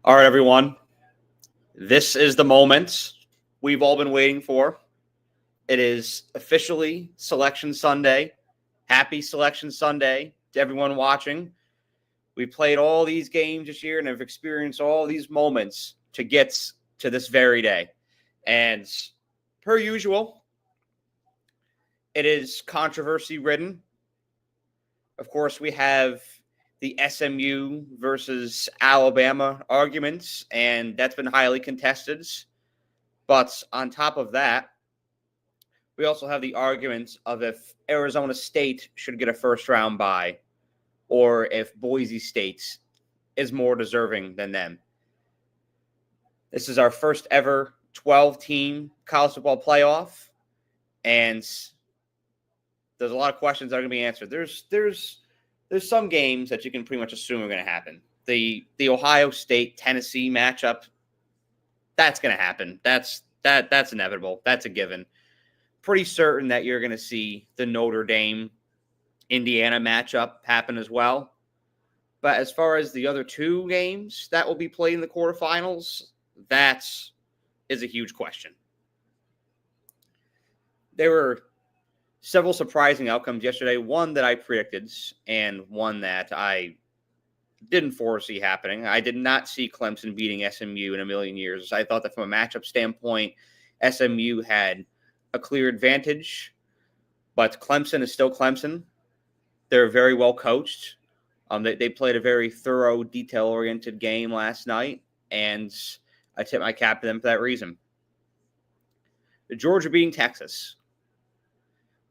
All right, everyone. This is the moment we've all been waiting for. It is officially Selection Sunday. Happy Selection Sunday to everyone watching. We played all these games this year and have experienced all these moments to get to this very day. And per usual, it is controversy ridden. Of course, we have the SMU versus Alabama arguments, and that's been highly contested. But on top of that, we also have the argument of if Arizona State should get a first round bye or if Boise State is more deserving than them. This is our first ever 12-team college football playoff, and there's a lot of questions that are going to be answered. There's some games that you can pretty much assume are going to happen. The Ohio State Tennessee matchup, that's going to happen. That's inevitable. That's a given. Pretty certain that you're going to see the Notre Dame Indiana matchup happen as well. But as far as the other two games that will be played in the quarterfinals, that is a huge question. There were several surprising outcomes yesterday. One that I predicted and one that I didn't foresee happening. I did not see Clemson beating SMU in a million years. I thought that from a matchup standpoint, SMU had a clear advantage, but Clemson is still Clemson. They're very well coached. They played a very thorough, detail-oriented game last night, and I tip my cap to them for that reason. Georgia beating Texas.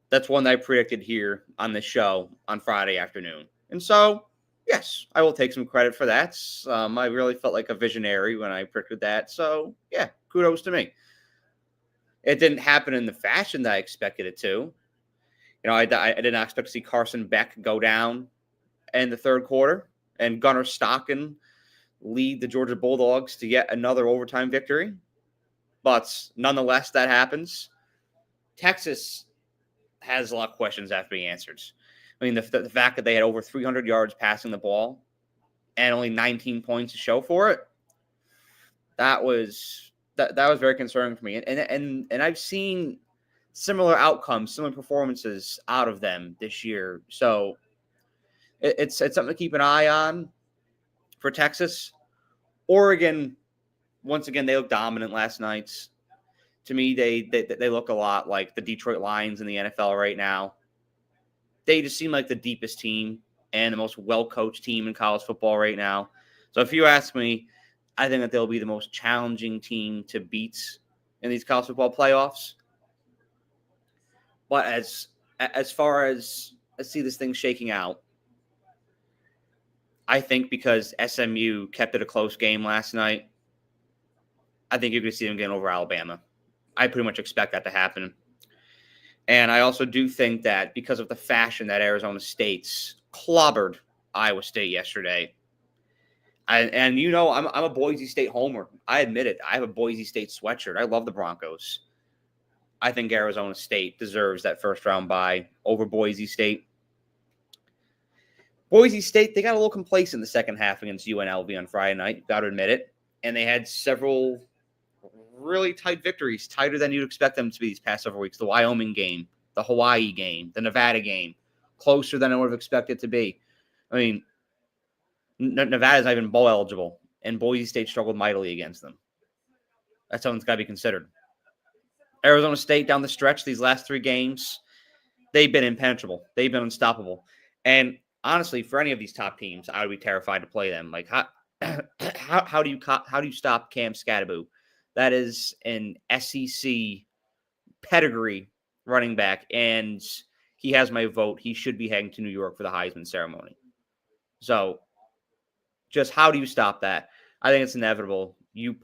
That's one that I predicted here on the show on Friday afternoon. And so, yes, I will take some credit for that. I really felt like a visionary when I predicted that. So, yeah, kudos to me. It didn't happen in the fashion that I expected it to. I did not expect to see Carson Beck go down in the third quarter and Gunnar Stockton lead the Georgia Bulldogs to yet another overtime victory. But nonetheless, that happens. Texas has a lot of questions that have to be answered. I mean, the fact that they had over 300 yards passing the ball and only 19 points to show for it, that was very concerning for me. And I've seen similar outcomes, similar performances out of them this year. So it's something to keep an eye on for Texas. Oregon, once again, they look dominant last night. To me, they look a lot like the Detroit Lions in the NFL right now. They just seem like the deepest team and the most well-coached team in college football right now. So if you ask me, I think that they'll be the most challenging team to beat in these college football playoffs. But as far as I see this thing shaking out, I think because SMU kept it a close game last night, I think you're going to see them getting over Alabama. I pretty much expect that to happen. And I also do think that because of the fashion that Arizona State's clobbered Iowa State yesterday, I'm a Boise State homer. I admit it. I have a Boise State sweatshirt. I love the Broncos. I think Arizona State deserves that first round bye over Boise State. Boise State, they got a little complacent in the second half against UNLV on Friday night. You've got to admit it. And they had several really tight victories, tighter than you'd expect them to be these past several weeks. The Wyoming game, the Hawaii game, the Nevada game, closer than I would have expected to be. I mean, Nevada's not even bowl eligible, and Boise State struggled mightily against them. That's something that's got to be considered. Arizona State down the stretch, these last three games, they've been impenetrable. They've been unstoppable. And honestly, for any of these top teams, I would be terrified to play them. Like, how do you stop Cam Scatterbo? That is an SEC pedigree running back, and he has my vote. He should be heading to New York for the Heisman ceremony. So, just how do you stop that? I think it's inevitable. You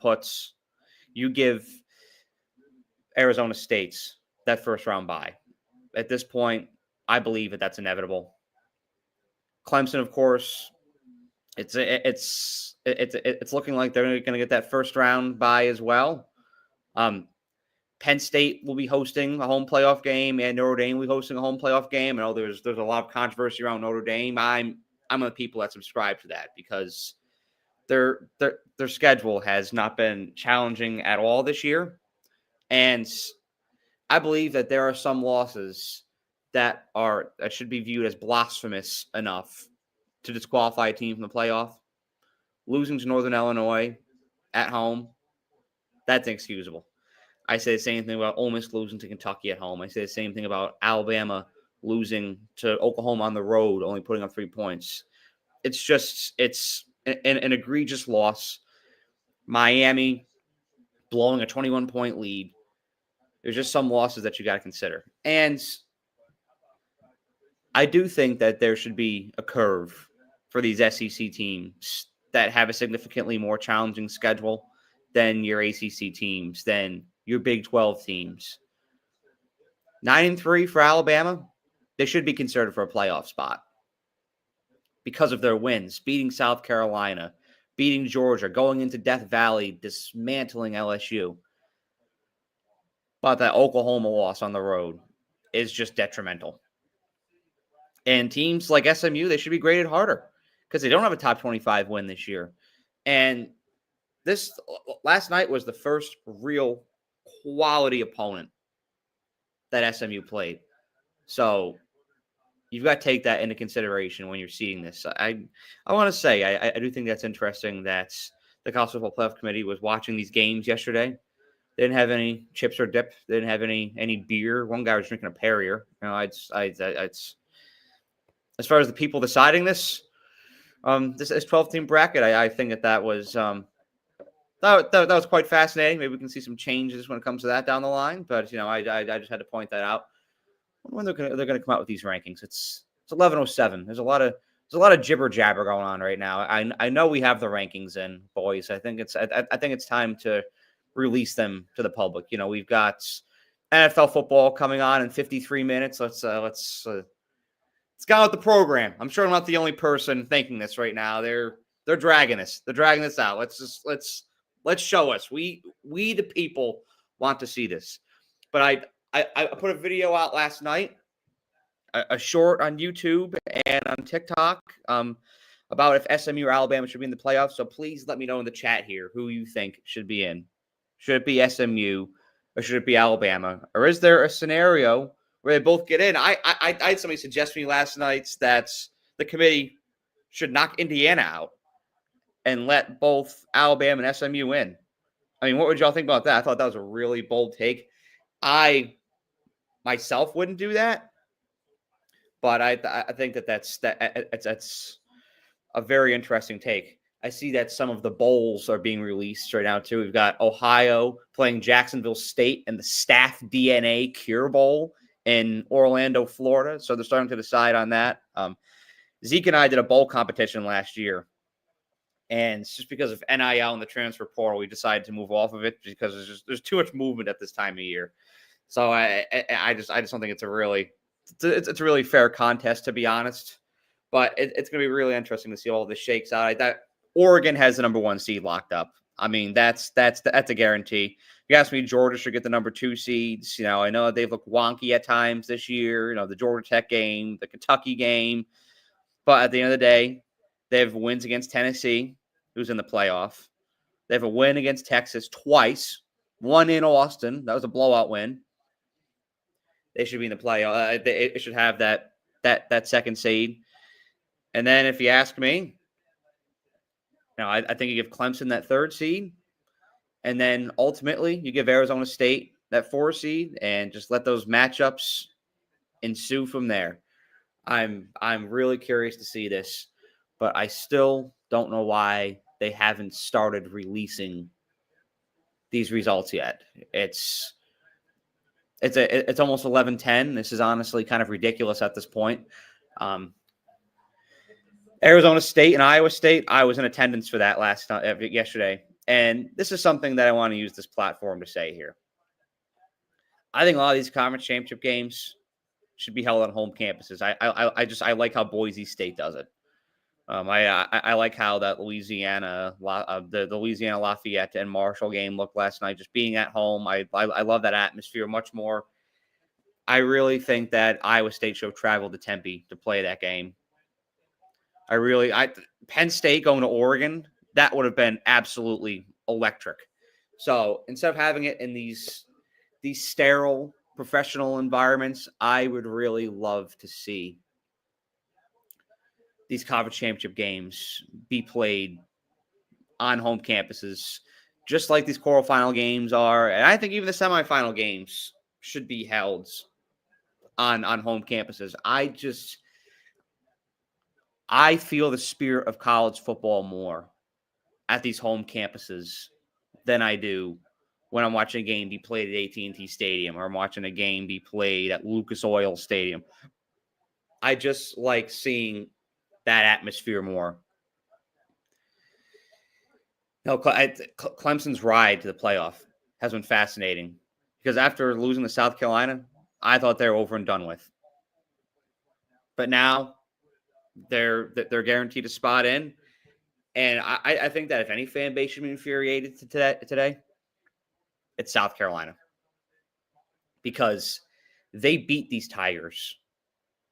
give Arizona State's that first round bye. At this point, I believe that that's inevitable. Clemson, of course, it's looking like they're going to get that first round bye as well. Penn State will be hosting a home playoff game, and Notre Dame will be hosting a home playoff game. I know there's a lot of controversy around Notre Dame. I'm one of the people that subscribe to that because their schedule has not been challenging at all this year, and I believe that there are some losses that should be viewed as blasphemous enough to disqualify a team from the playoff. Losing to Northern Illinois at home, that's inexcusable. I say the same thing about Ole Miss losing to Kentucky at home. I say the same thing about Alabama losing to Oklahoma on the road, only putting up 3 points. It's an egregious loss. Miami blowing a 21-point lead. There's just some losses that you got to consider. And I do think that there should be a curve for these SEC teams that have a significantly more challenging schedule than your ACC teams, than your Big 12 teams. 9-3 for Alabama, they should be considered for a playoff spot because of their wins, beating South Carolina, beating Georgia, going into Death Valley, dismantling LSU. But that Oklahoma loss on the road is just detrimental. And teams like SMU, they should be graded harder because they don't have a top 25 win this year. And this last night was the first real quality opponent that SMU played. So you've got to take that into consideration when you're seeing this. I want to say I do think that's interesting that the College Football Playoff Committee was watching these games yesterday. They didn't have any chips or dip. They didn't have any beer. One guy was drinking a Perrier. You know, it's as far as the people deciding this 12-team bracket, I think that was that was quite fascinating. Maybe we can see some changes when it comes to that down the line. But I just had to point that out. When they're going to come out with these rankings, it's 11:07. There's a lot of jibber jabber going on right now. I know we have the rankings in, boys. I think it's time to release them to the public. We've got NFL football coming on in 53 minutes. Let's get out the program. I'm sure I'm not the only person thinking this right now. They're dragging us. They're dragging this out. Let's show us. We the people want to see this. But I put a video out last night, a short on YouTube and on TikTok, about if SMU or Alabama should be in the playoffs. So please let me know in the chat here who you think should be in. Should it be SMU or should it be Alabama? Or is there a scenario where they both get in? I had somebody suggest to me last night that the committee should knock Indiana out and let both Alabama and SMU in. I mean, what would y'all think about that? I thought that was a really bold take. I myself wouldn't do that, but I think that's a very interesting take. I see that some of the bowls are being released right now too. We've got Ohio playing Jacksonville State in the Staff DNA Cure Bowl in Orlando, Florida. So they're starting to decide on that. Zeke and I did a bowl competition last year, and it's just because of NIL and the transfer portal, we decided to move off of it because there's too much movement at this time of year. So I just don't think it's a really fair contest, to be honest. But it's going to be really interesting to see all this shakes out. That Oregon has the number 1 seed locked up. I mean, that's a guarantee. You ask me, Georgia should get the number 2 seeds. I know they've looked wonky at times this year. The Georgia Tech game, the Kentucky game. But at the end of the day, they have wins against Tennessee, who's in the playoff. They have a win against Texas twice. One in Austin. That was a blowout win. They should be in the playoff. They should have that second seed. And then if you ask me, I think you give Clemson that 3rd seed. And then ultimately you give Arizona State that 4 seed and just let those matchups ensue from there. I'm really curious to see this, but I still don't know why they haven't started releasing these results yet. It's almost 11:10. This is honestly kind of ridiculous at this point. Arizona State and Iowa State, I was in attendance for that yesterday. And this is something that I want to use this platform to say here. I think a lot of these conference championship games should be held on home campuses. I like how Boise State does it. I like how that Louisiana Lafayette and Marshall game looked last night. Just being at home, I love that atmosphere much more. I really think that Iowa State should have traveled to Tempe to play that game. Penn State going to Oregon, That would have been absolutely electric. So instead of having it in these sterile professional environments, I would really love to see these conference championship games be played on home campuses, just like these quarterfinal games are. And I think even the semifinal games should be held on home campuses. I feel the spirit of college football more at these home campuses than I do when I'm watching a game be played at AT&T Stadium or I'm watching a game be played at Lucas Oil Stadium. I just like seeing that atmosphere more. No, Clemson's ride to the playoff has been fascinating because after losing to South Carolina, I thought they were over and done with. But now they're guaranteed a spot in. And I think that if any fan base should be infuriated today, it's South Carolina. Because they beat these Tigers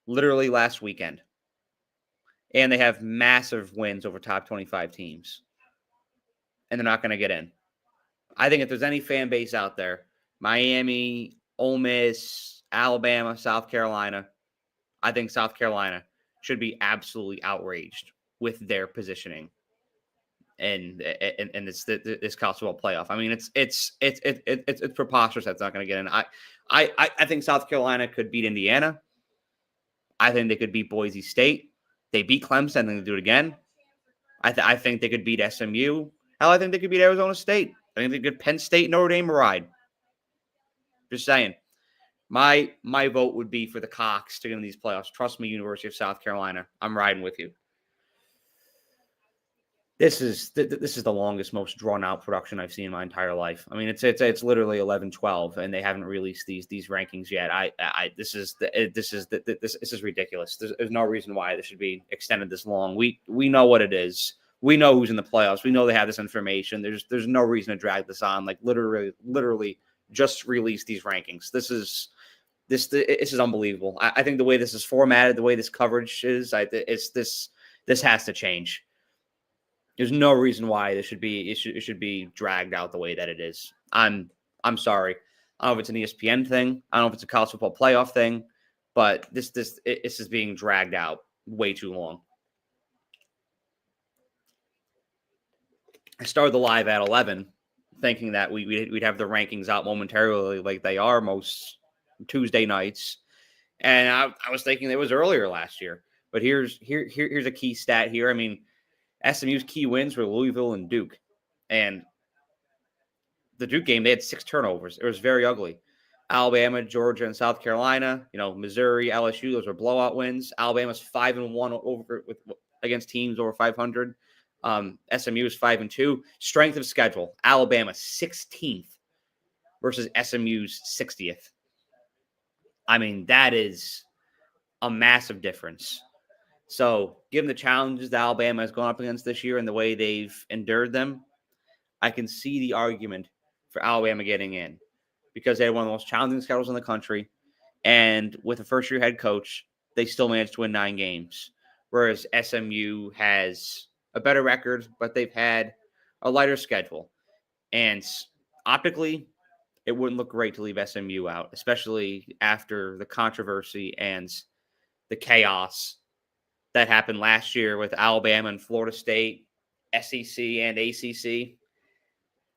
literally last weekend. And they have massive wins over top 25 teams. And they're not going to get in. I think if there's any fan base out there, Miami, Ole Miss, Alabama, South Carolina, I think South Carolina should be absolutely outraged with their positioning in this college football playoff. I mean, it's preposterous that's not going to get in. I think South Carolina could beat Indiana. I think they could beat Boise State. They beat Clemson. I think they do it again. I think they could beat SMU. Hell, I think they could beat Arizona State. I think they could Penn State, Notre Dame ride. Just saying. My vote would be for the Cox to get in these playoffs. Trust me, University of South Carolina. I'm riding with you. This is the longest, most drawn out production I've seen in my entire life. I mean, it's literally 11-12, and they haven't released these rankings yet. This is ridiculous. There's no reason why this should be extended this long. We know what it is. We know who's in the playoffs. We know they have this information. There's no reason to drag this on. Like literally just release these rankings. This is unbelievable. I think the way this is formatted, the way this coverage is, this has to change. There's no reason why it should be dragged out the way that it is. I'm sorry. I don't know if it's an ESPN thing. I don't know if it's a college football playoff thing, but this is being dragged out way too long. I started the live at 11, thinking that we'd have the rankings out momentarily, like they are most Tuesday nights, and I was thinking it was earlier last year. But here's a key stat here. I mean, SMU's key wins were Louisville and Duke. And the Duke game, they had 6 turnovers. It was very ugly. Alabama, Georgia, and South Carolina, Missouri, LSU, those were blowout wins. Alabama's 5-1 against teams over 500. SMU is 5-2. Strength of schedule, Alabama 16th versus SMU's 60th. I mean, that is a massive difference. So, given the challenges that Alabama has gone up against this year and the way they've endured them, I can see the argument for Alabama getting in because they had one of the most challenging schedules in the country. And with a first-year head coach, they still managed to win 9 games, whereas SMU has a better record, but they've had a lighter schedule. And optically, it wouldn't look great to leave SMU out, especially after the controversy and the chaos that happened last year with Alabama and Florida State, SEC and ACC.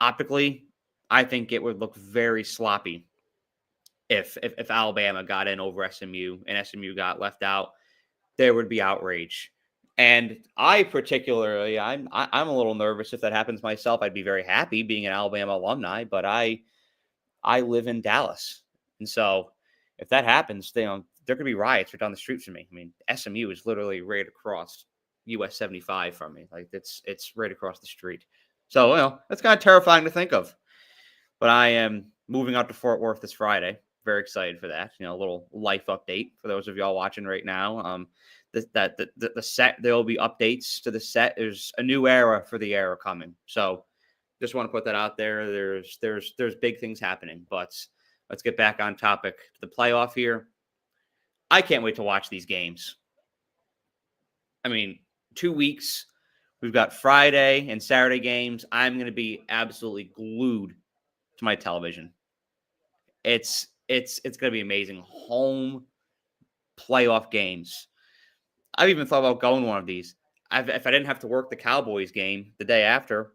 Optically, I think it would look very sloppy if Alabama got in over SMU and SMU got left out. There would be outrage. And I particularly, I'm a little nervous if that happens myself. I'd be very happy being an Alabama alumni, but I live in Dallas. And so if that happens, there could be riots right down the street from me. I mean, SMU is literally right across US 75 from me. Like it's right across the street. So, that's kind of terrifying to think of. But I am moving out to Fort Worth this Friday. Very excited for that. A little life update for those of y'all watching right now. The set, there will be updates to the set. There's a new era for the era coming. So just want to put that out there. There's big things happening, but let's get back on topic. The playoff here. I can't wait to watch these games. I mean, 2 weeks We've got Friday and Saturday games. I'm going to be absolutely glued to my television. It's going to be amazing. Home playoff games. I've even thought about going to one of these. If I didn't have to work the Cowboys game the day after,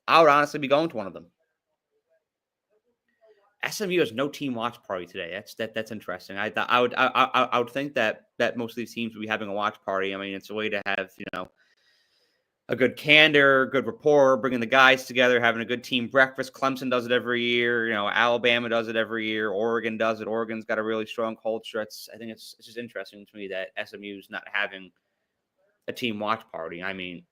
I would honestly be going to one of them. SMU has no team watch party today. That's interesting. I would think that most of these teams would be having a watch party. I mean, it's a way to have a good candor, good rapport, bringing the guys together, having a good team breakfast. Clemson does it every year. Alabama does it every year. Oregon does it. Oregon's got a really strong culture. I think it's just interesting to me that SMU's not having a team watch party. I mean,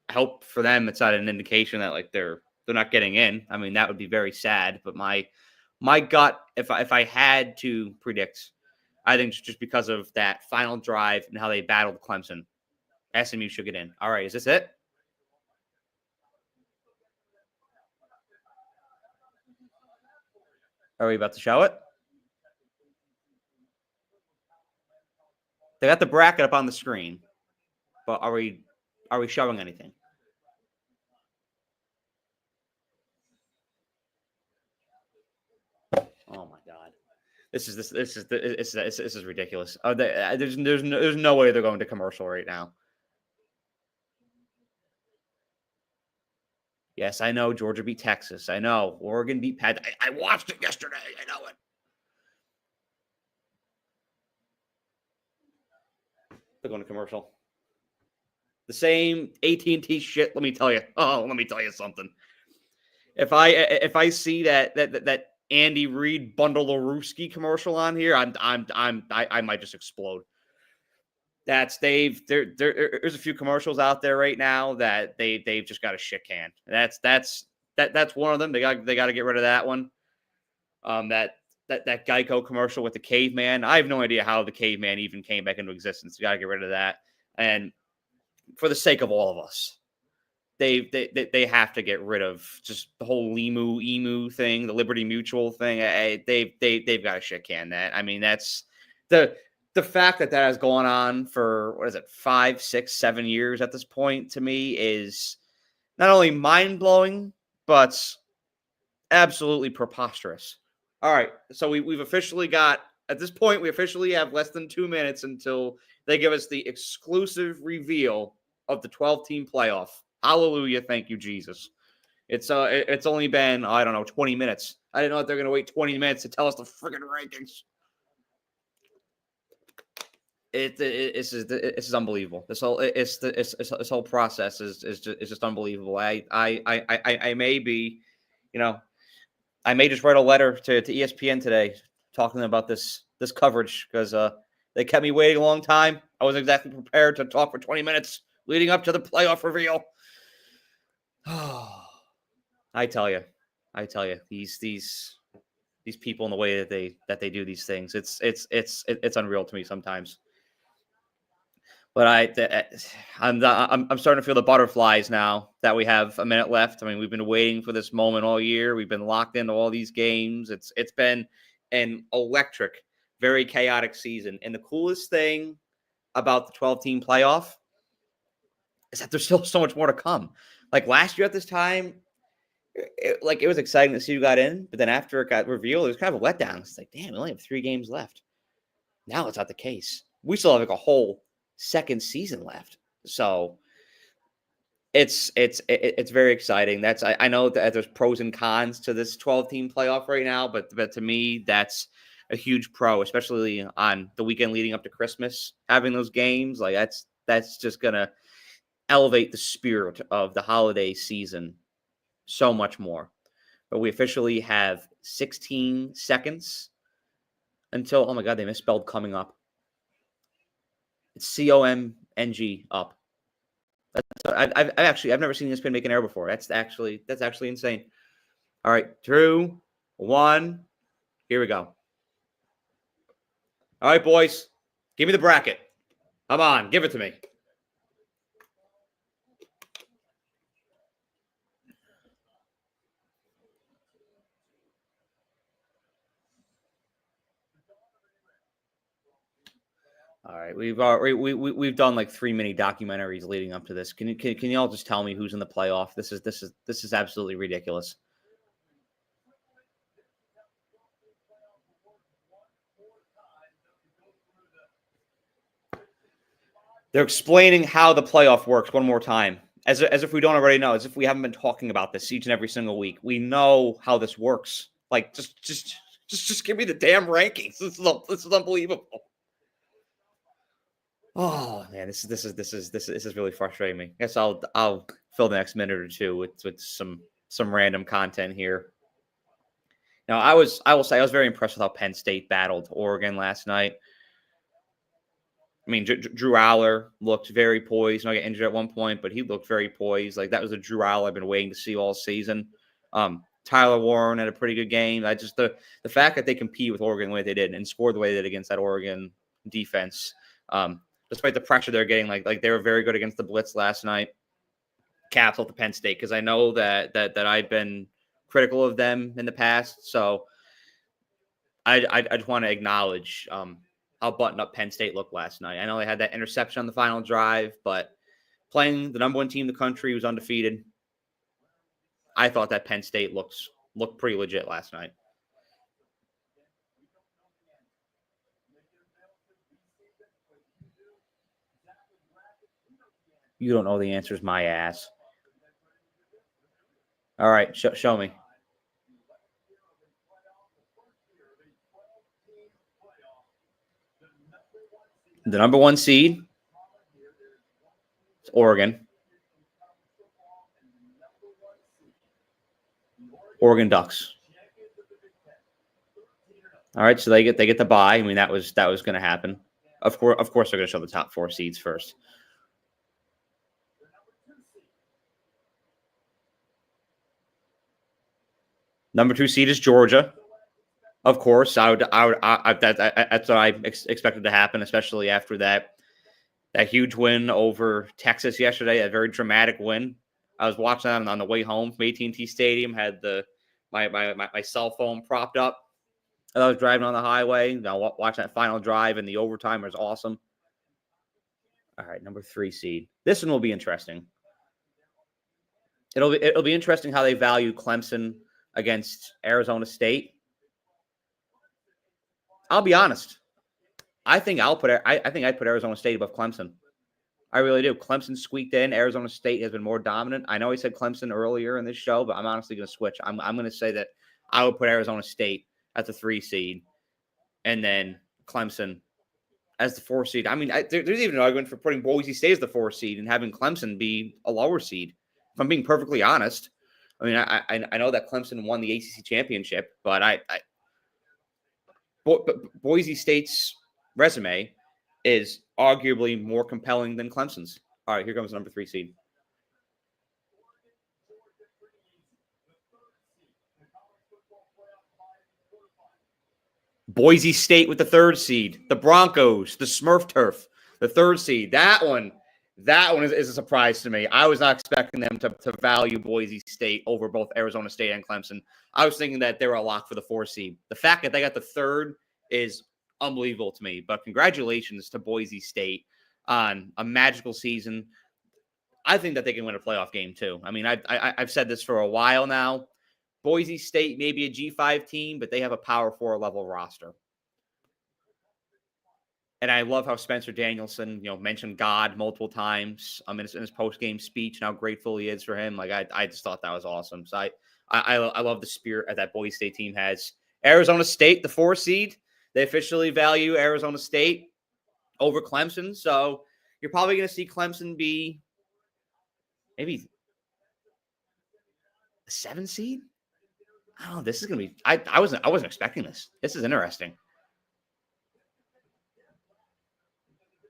I hope for them it's not an indication that they're not getting in. I mean, that would be very sad. But my gut, if I had to predict, I think just because of that final drive and how they battled Clemson, SMU should get in. All right, is this it? Are we about to show it? They got the bracket up on the screen, but are we showing anything? Oh my god, this is ridiculous. There's no way they're going to commercial right now. Yes, I know Georgia beat Texas. I know Oregon beat Penn. I watched it yesterday. I know it. They're going to commercial. The same AT&T shit. Let me tell you. Oh, let me tell you something. If I see that Andy Reid Bundle-a-Rooski commercial on here, I might just explode. There's a few commercials out there right now that they've just got a shit can. That's one of them. They got to get rid of that one. That Geico commercial with the caveman. I have no idea how the caveman even came back into existence. You got to get rid of that. And for the sake of all of us, they have to get rid of just the whole emu thing, the Liberty Mutual thing. They've got to shit can that. I mean, that's the fact that has gone on for, what is it, 5, 6, 7 years at this point, to me is not only mind-blowing, but absolutely preposterous. All right, so we've officially got, at this point, we officially have less than 2 minutes until they give us the exclusive reveal of the 12-team playoff. Hallelujah, thank you, Jesus. It's only been, I don't know, 20 minutes. I didn't know that they're going to wait 20 minutes to tell us the freaking rankings. This is unbelievable. This whole process is just unbelievable. I may be, I may just write a letter to ESPN today talking about this coverage because they kept me waiting a long time. I wasn't exactly prepared to talk for 20 minutes leading up to the playoff reveal. I tell you, these people in the way that they do these things, it's unreal to me sometimes. But I'm starting to feel the butterflies now that we have a minute left. I mean, we've been waiting for this moment all year. We've been locked into all these games. It's been an electric, very chaotic season. And the coolest thing about the 12-team playoff is that there's still so much more to come. Like last year at this time, it was exciting to see who got in, but then after it got revealed, it was kind of a letdown. It's like, damn, we only have 3 games left. Now it's not the case. We still have like a whole second season left. So it's very exciting. I know that there's pros and cons to this 12-team playoff right now, but to me, that's a huge pro, especially on the weekend leading up to Christmas, having those games. Like that's just gonna elevate the spirit of the holiday season so much more. But we officially have 16 seconds until, oh my God, they misspelled coming up. It's COMNG up. I've never seen this pin make an error before. That's actually insane. All right, 2, 1, here we go. All right, boys, give me the bracket. Come on, give it to me. All right, we've done like 3 mini documentaries leading up to this. Can you all just tell me who's in the playoff? This is absolutely ridiculous. They're explaining how the playoff works one more time, as if we don't already know, as if we haven't been talking about this each and every single week. We know how this works. Like, just give me the damn rankings. This is unbelievable. Oh man, this is really frustrating me. I guess I'll fill the next minute or two with some random content here. Now, I will say I was very impressed with how Penn State battled Oregon last night. I mean, Drew Aller looked very poised. I got injured at one point, but he looked very poised. Like, that was a Drew Aller I've been waiting to see all season. Tyler Warren had a pretty good game. I just the fact that they compete with Oregon the way they did and scored the way they did against that Oregon defense, despite the pressure they're getting, like they were very good against the blitz last night. Caps off the Penn State, because I know that I've been critical of them in the past. So I just want to acknowledge how buttoned up Penn State looked last night. I know they had that interception on the final drive, but playing the number one team in the country who's undefeated, I thought that Penn State looked pretty legit last night. You don't know the answers, my ass. All right, show me. The number one seed is Oregon. Oregon Ducks. All right, so they get the bye. I mean, that was going to happen. Of course, they're going to show the top 4 seeds first. Number 2 seed is Georgia. Of course, that's what I expected to happen, especially after that huge win over Texas yesterday, a very dramatic win. I was watching that on the way home from AT&T Stadium, had my cell phone propped up. I was driving on the highway, watching that final drive, and the overtime was awesome. All right, number 3 seed. This one will be interesting. It'll be interesting how they value Clemson against Arizona State. I'll be honest. I think I'd put Arizona State above Clemson. I really do. Clemson squeaked in. Arizona State has been more dominant. I know I said Clemson earlier in this show, but I'm honestly going to switch. I'm going to say that I would put Arizona State as the 3 seed, and then Clemson as the 4 seed. I mean, there's even an argument for putting Boise State as the 4 seed and having Clemson be a lower seed. If I'm being perfectly honest, I mean, I know that Clemson won the ACC championship, but Boise State's resume is arguably more compelling than Clemson's. All right, here comes the number 3 seed. Boise State with the 3rd seed. The Broncos, the Smurf Turf, the 3rd seed. That one is a surprise to me. I was not expecting them to value Boise State over both Arizona State and Clemson. I was thinking that they were a lock for the 4 seed. The fact that they got the 3rd is unbelievable to me. But congratulations to Boise State on a magical season. I think that they can win a playoff game too. I mean, I've said this for a while now. Boise State may be a G5 team, but they have a Power 4 level roster. And I love how Spencer Danielson, mentioned God multiple times in his post-game speech and how grateful he is for him. Like, I just thought that was awesome. So I love the spirit that Boise State team has. Arizona State, the 4 seed, they officially value Arizona State over Clemson. So you're probably going to see Clemson be maybe a 7 seed. I don't know. This is going to be. I wasn't expecting this. This is interesting.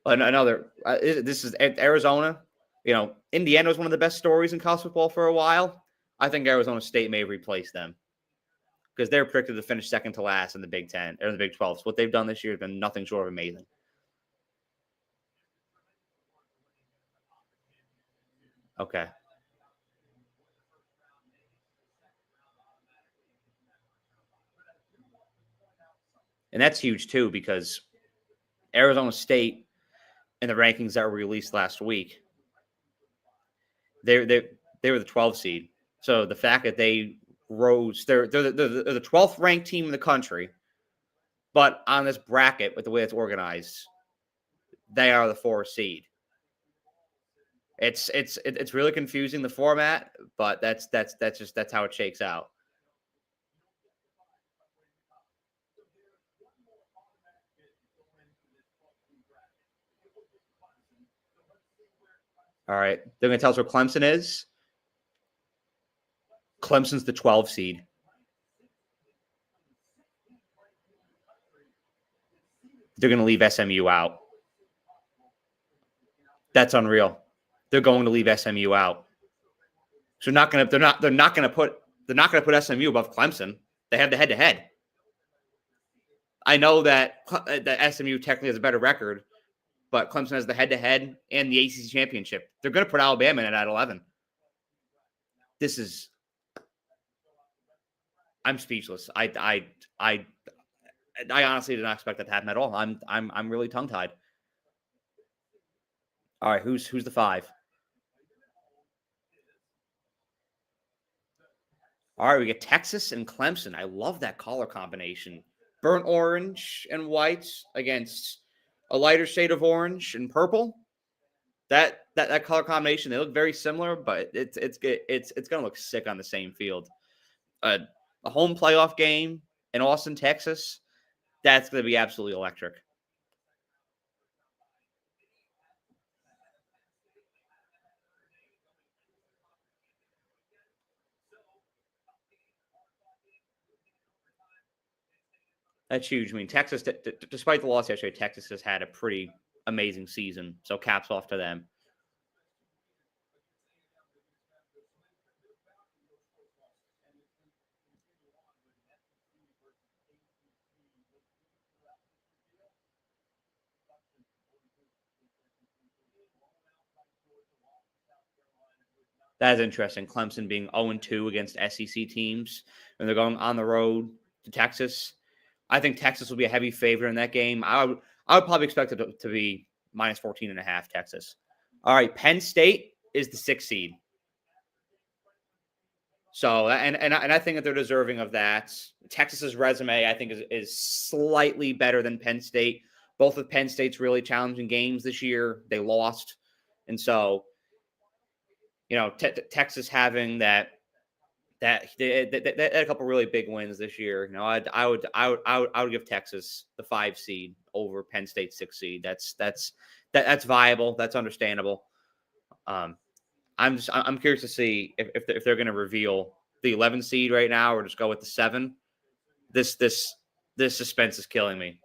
Another. This is Arizona. Indiana was one of the best stories in college football for a while. I think Arizona State may replace them because they're predicted to finish second to last in the Big 10 or the Big 12. So what they've done this year has been nothing short of amazing. Okay. And that's huge too, because Arizona State in the rankings that were released last week. They were the 12th seed. So the fact that they rose, they're the 12th ranked team in the country, but on this bracket with the way it's organized, they are the 4th seed. It's really confusing, the format, but that's how it shakes out. All right, they're going to tell us where Clemson is. Clemson's the 12 seed. They're going to leave SMU out. That's unreal. They're going to leave SMU out. So they're not going to put SMU above Clemson. They have the head-to-head. I know that SMU technically has a better record, but Clemson has the head-to-head and the ACC championship. They're going to put Alabama in at 11. I'm speechless. I honestly did not expect that to happen at all. I'm really tongue-tied. All right, who's the 5? All right, we get Texas and Clemson. I love that color combination. Burnt orange and white against a lighter shade of orange and purple. That color combination, they look very similar, but it's going to look sick on the same field. A home playoff game in Austin, Texas, that's going to be absolutely electric. That's huge. I mean, Texas, despite the loss yesterday, Texas has had a pretty amazing season. So caps off to them. That is interesting. Clemson being 0-2 against SEC teams, and they're going on the road to Texas. I think Texas will be a heavy favorite in that game. I would probably expect it to be minus 14.5 Texas. All right, Penn State is the 6th seed. So, and I think that they're deserving of that. Texas's resume, I think, is slightly better than Penn State. Both of Penn State's really challenging games this year, they lost. And so, Texas having that they had a couple really big wins this year. I would give Texas the 5 seed over Penn State 6 seed. That's viable. That's understandable. I'm curious to see if they're going to reveal the 11 seed right now or just go with the 7. This suspense is killing me.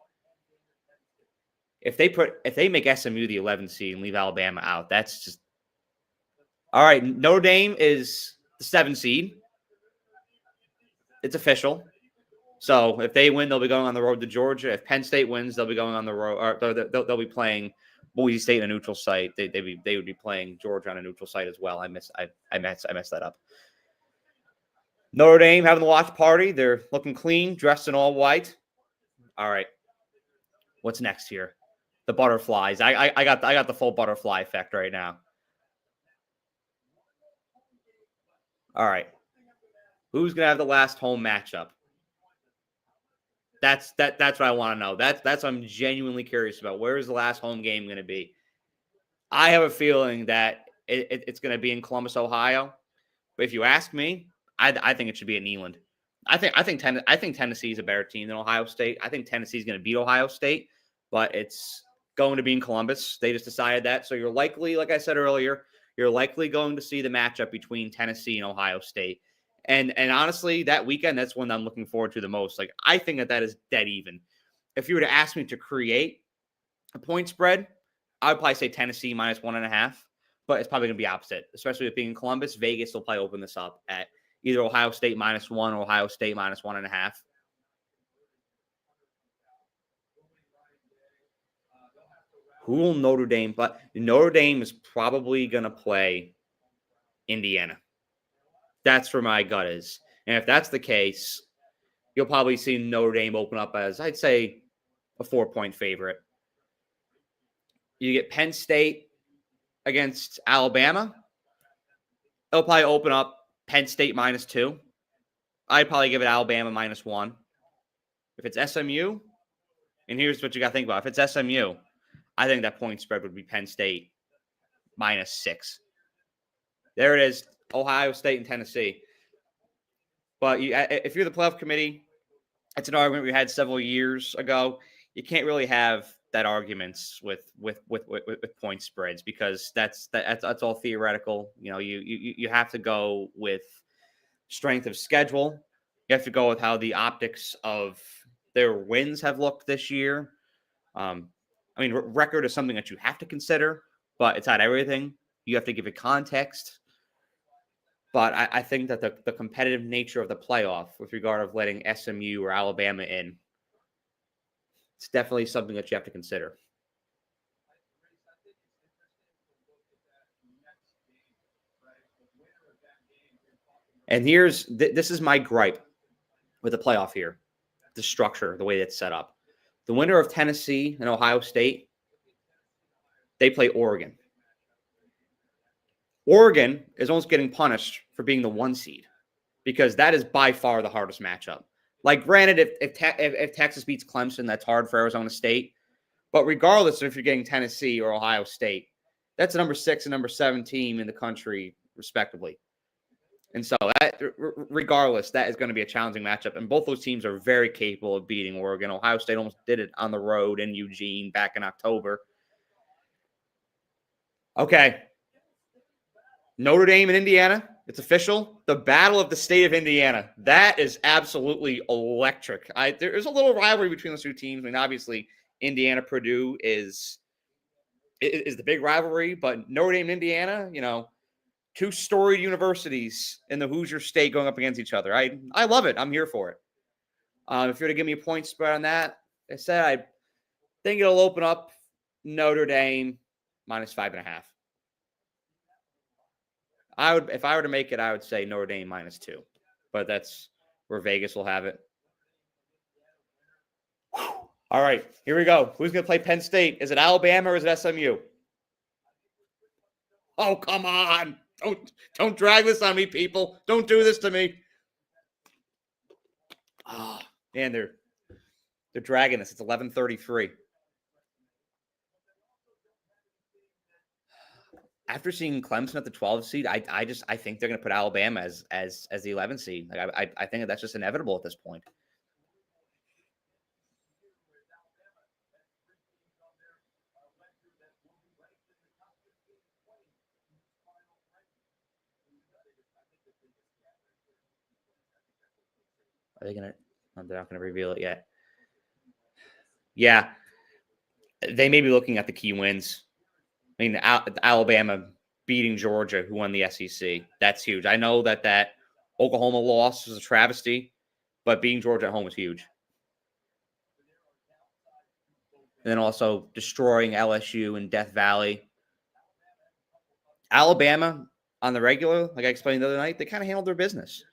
If they make SMU the 11 seed and leave Alabama out, that's just all right. Notre Dame is the 7 seed. It's official. So if they win, they'll be going on the road to Georgia. If Penn State wins, they'll be going on the road. Or they'll be playing Boise State in a neutral site. They would be playing Georgia on a neutral site as well. I messed that up. Notre Dame having the watch party. They're looking clean, dressed in all white. All right. What's next here? The butterflies. I got the full butterfly effect right now. All right. Who's gonna have the last home matchup? That's what I want to know. That's what I'm genuinely curious about. Where is the last home game going to be? I have a feeling that it's going to be in Columbus, Ohio. But if you ask me, I think it should be in Neyland. I think Tennessee is a better team than Ohio State. I think Tennessee is going to beat Ohio State, but it's going to be in Columbus. They just decided that. So you're likely, like I said earlier, you're likely going to see the matchup between Tennessee and Ohio State. And honestly, that weekend, that's one I'm looking forward to the most. Like, I think that is dead even. If you were to ask me to create a point spread, I would probably say Tennessee minus 1.5, but it's probably going to be opposite, especially with being in Columbus. Vegas will probably open this up at either Ohio State minus 1 or Ohio State minus 1.5. Who will Notre Dame play? Notre Dame is probably going to play Indiana. That's where my gut is. And if that's the case, you'll probably see Notre Dame open up as, I'd say, a 4-point favorite. You get Penn State against Alabama. It'll probably open up Penn State -2. I'd probably give it Alabama -1. If it's SMU, and here's what you got to think about. If it's SMU, I think that point spread would be Penn State -6. There it is, Ohio State and Tennessee. But if you're the playoff committee, it's an argument we had several years ago. You can't really have that arguments with point spreads because that's all theoretical. You have to go with strength of schedule. You have to go with how the optics of their wins have looked this year. Record is something that you have to consider, but it's not everything. You have to give it context. But I think that the competitive nature of the playoff with regard of letting SMU or Alabama in, it's definitely something that you have to consider. And this is my gripe with the playoff here, the structure, the way it's set up. The winner of Tennessee and Ohio State, they play Oregon. Oregon is almost getting punished for being the 1 seed because that is by far the hardest matchup. Like, granted, if Texas beats Clemson, that's hard for Arizona State. But regardless of if you're getting Tennessee or Ohio State, that's a number 6 and number 7 team in the country, respectively. And so, regardless, that is going to be a challenging matchup. And both those teams are very capable of beating Oregon. Ohio State almost did it on the road in Eugene back in October. Okay. Notre Dame and Indiana. It's official. The Battle of the State of Indiana. That is absolutely electric. There's a little rivalry between those two teams. Obviously, Indiana-Purdue is the big rivalry, but Notre Dame and Indiana, two storied universities in the Hoosier State going up against each other. I love it. I'm here for it. If you're to give me a point spread on that, I said I think it'll open up Notre Dame -5.5. If I were to make it, I would say Notre Dame -2, but that's where Vegas will have it. Whew. All right, here we go. Who's going to play Penn State? Is it Alabama or is it SMU? Oh, come on. Don't drag this on me, people. Don't do this to me. Oh, man, they're dragging us. It's 11:33. After seeing Clemson at the 12 seed, I think they're going to put Alabama as the 11 seed. I think that's just inevitable at this point. Are they going to? They're not going to reveal it yet. Yeah, they may be looking at the key wins. Alabama beating Georgia, who won the SEC. That's huge. I know that Oklahoma loss was a travesty, but beating Georgia at home was huge. And then also destroying LSU in Death Valley. Alabama, on the regular, like I explained the other night, they kind of handled their business.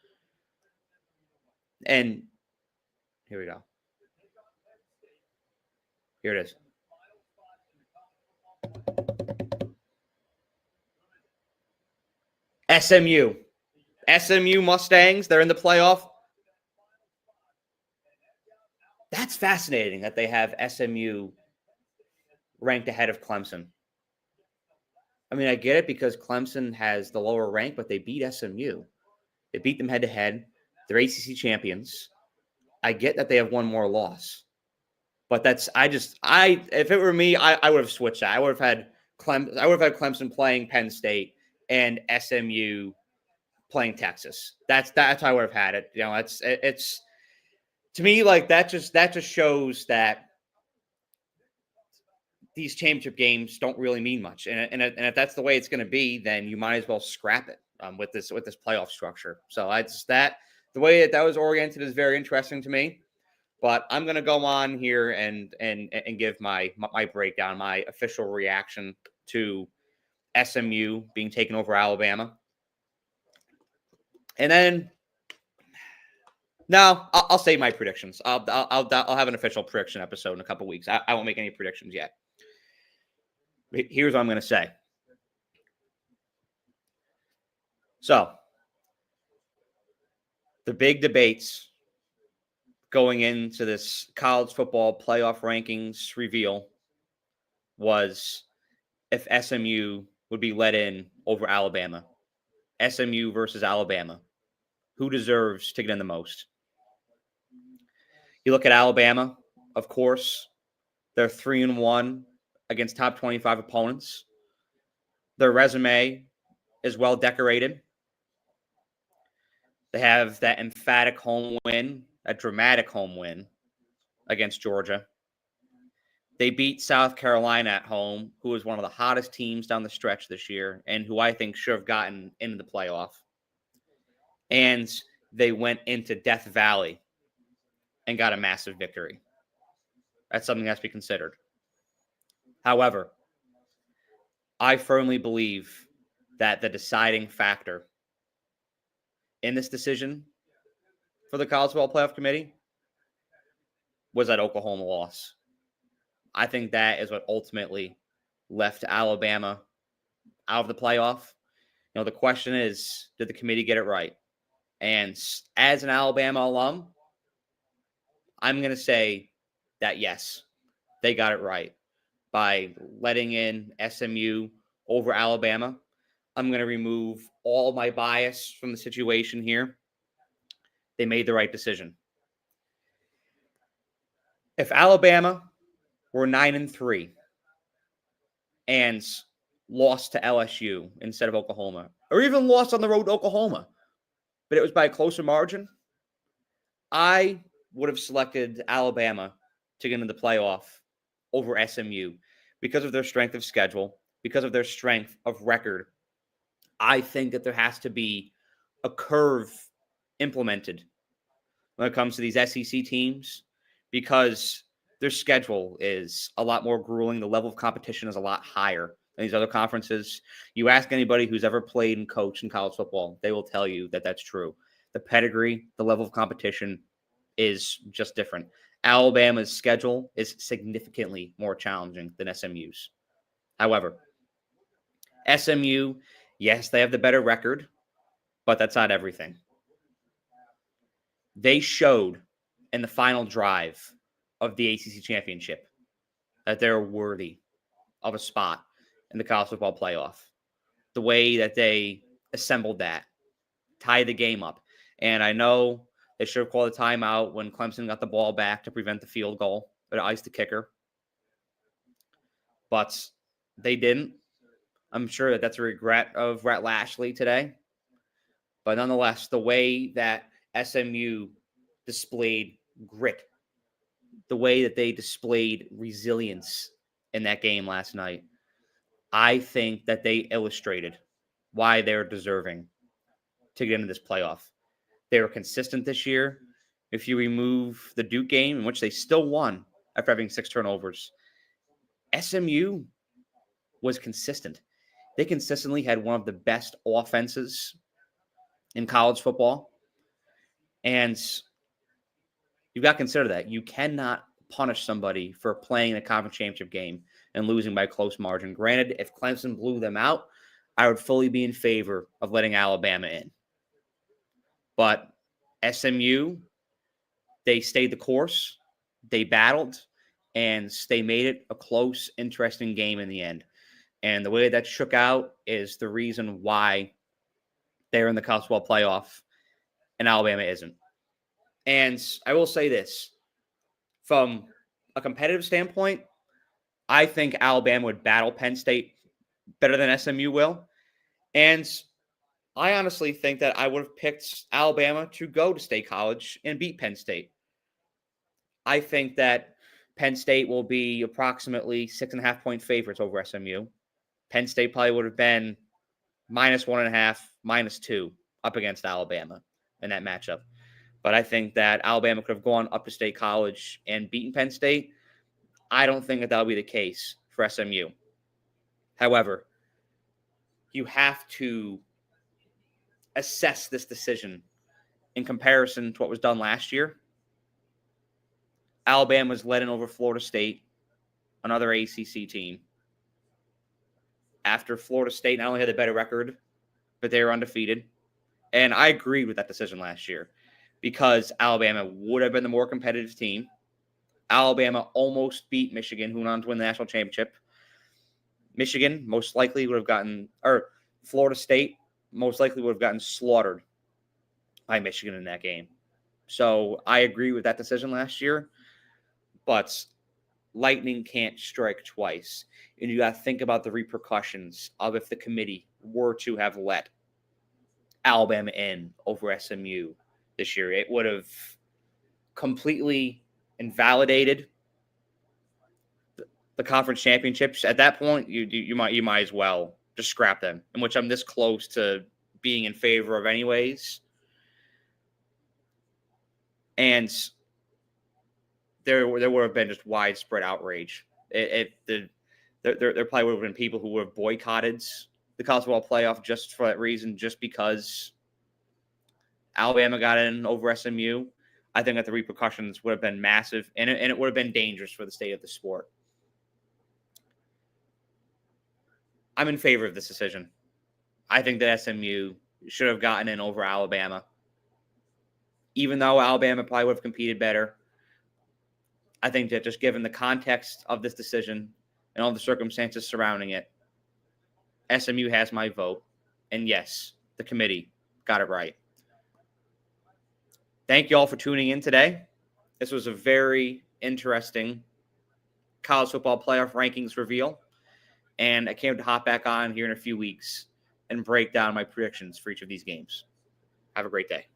And here we go. Here it is. SMU Mustangs, they're in the playoff. That's fascinating that they have SMU ranked ahead of Clemson. I get it because Clemson has the lower rank, but they beat SMU. They beat them head to head. They're ACC champions. I get that they have one more loss. But if it were me, I would have switched that. I would have had Clemson playing Penn State and SMU playing Texas. That's how I would have had it. It's to me, like, that just shows that these championship games don't really mean much. And if that's the way it's going to be, then you might as well scrap it with this playoff structure. So the way that was oriented is very interesting to me. But I'm going to go on here and give my breakdown, my official reaction to SMU being taken over Alabama. And then, no, I'll save my predictions. I'll have an official prediction episode in a couple weeks. I won't make any predictions yet. Here's what I'm going to say. So, the big debates going into this college football playoff rankings reveal was if SMU would be let in over Alabama. SMU versus Alabama. Who deserves to get in the most? You look at Alabama, of course, they're 3-1 against top 25 opponents. Their resume is well decorated. They have that emphatic home win, a dramatic home win against Georgia. They beat South Carolina at home, who is one of the hottest teams down the stretch this year and who I think should have gotten into the playoff. And they went into Death Valley and got a massive victory. That's something that has to be considered. However, I firmly believe that the deciding factor in this decision for the College Football Playoff Committee was that Oklahoma loss. I think that is what ultimately left Alabama out of the playoff. You know, the question is, did the committee get it right? And as an Alabama alum, I'm going to say that yes, they got it right by letting in SMU over Alabama. I'm going to remove all my bias from the situation here. They made the right decision. If Alabama were 9-3 and lost to LSU instead of Oklahoma, or even lost on the road to Oklahoma, but it was by a closer margin, I would have selected Alabama to get into the playoff over SMU because of their strength of schedule, because of their strength of record. I think that there has to be a curve implemented when it comes to these SEC teams because their schedule is a lot more grueling. The level of competition is a lot higher than these other conferences. You ask anybody who's ever played and coached in college football, they will tell you that that's true. The pedigree, the level of competition is just different. Alabama's schedule is significantly more challenging than SMU's. However, SMU, yes, they have the better record, but that's not everything. They showed in the final drive of the ACC championship that they're worthy of a spot in the college football playoff. The way that they assembled that, tied the game up. And I know they should have called a timeout when Clemson got the ball back to prevent the field goal, but iced the kicker. But they didn't. I'm sure that that's a regret of Rhett Lashley today. But nonetheless, the way that SMU displayed grit, the way that they displayed resilience in that game last night, I think that they illustrated why they're deserving to get into this playoff. They were consistent this year. If you remove the Duke game, in which they still won after having 6 turnovers, SMU was consistent. They consistently had one of the best offenses in college football. And you've got to consider that. You cannot punish somebody for playing a conference championship game and losing by a close margin. Granted, if Clemson blew them out, I would fully be in favor of letting Alabama in. But SMU, they stayed the course, they battled, and they made it a close, interesting game in the end. And the way that shook out is the reason why they're in the college football playoff and Alabama isn't. And I will say this, from a competitive standpoint, I think Alabama would battle Penn State better than SMU will. And I honestly think that I would have picked Alabama to go to State College and beat Penn State. I think that Penn State will be approximately 6.5-point favorites over SMU. Penn State probably would have been -1.5, -2 up against Alabama in that matchup. But I think that Alabama could have gone up to State College and beaten Penn State. I don't think that that'll be the case for SMU. However, you have to assess this decision in comparison to what was done last year. Alabama was led in over Florida State, another ACC team. after Florida State not only had a better record, but they were undefeated. And I agreed with that decision last year because Alabama would have been the more competitive team. Alabama almost beat Michigan, who went on to win the national championship. Michigan most likely would have gotten, or Florida State most likely would have gotten slaughtered by Michigan in that game. So I agree with that decision last year, but lightning can't strike twice. And you got to think about the repercussions of if the committee were to have let Alabama in over SMU this year. It would have completely invalidated the conference championships. At that point, you might as well just scrap them, in which I'm this close to being in favor of anyways. And there would have been just widespread outrage. There probably would have been people who would have boycotted the college football playoff just for that reason, just because Alabama got in over SMU. I think that the repercussions would have been massive, and it would have been dangerous for the state of the sport. I'm in favor of this decision. I think that SMU should have gotten in over Alabama. Even though Alabama probably would have competed better, I think that just given the context of this decision and all the circumstances surrounding it, SMU has my vote. And yes, the committee got it right. Thank you all for tuning in today. This was a very interesting college football playoff rankings reveal. And I can't wait to hop back on here in a few weeks and break down my predictions for each of these games. Have a great day.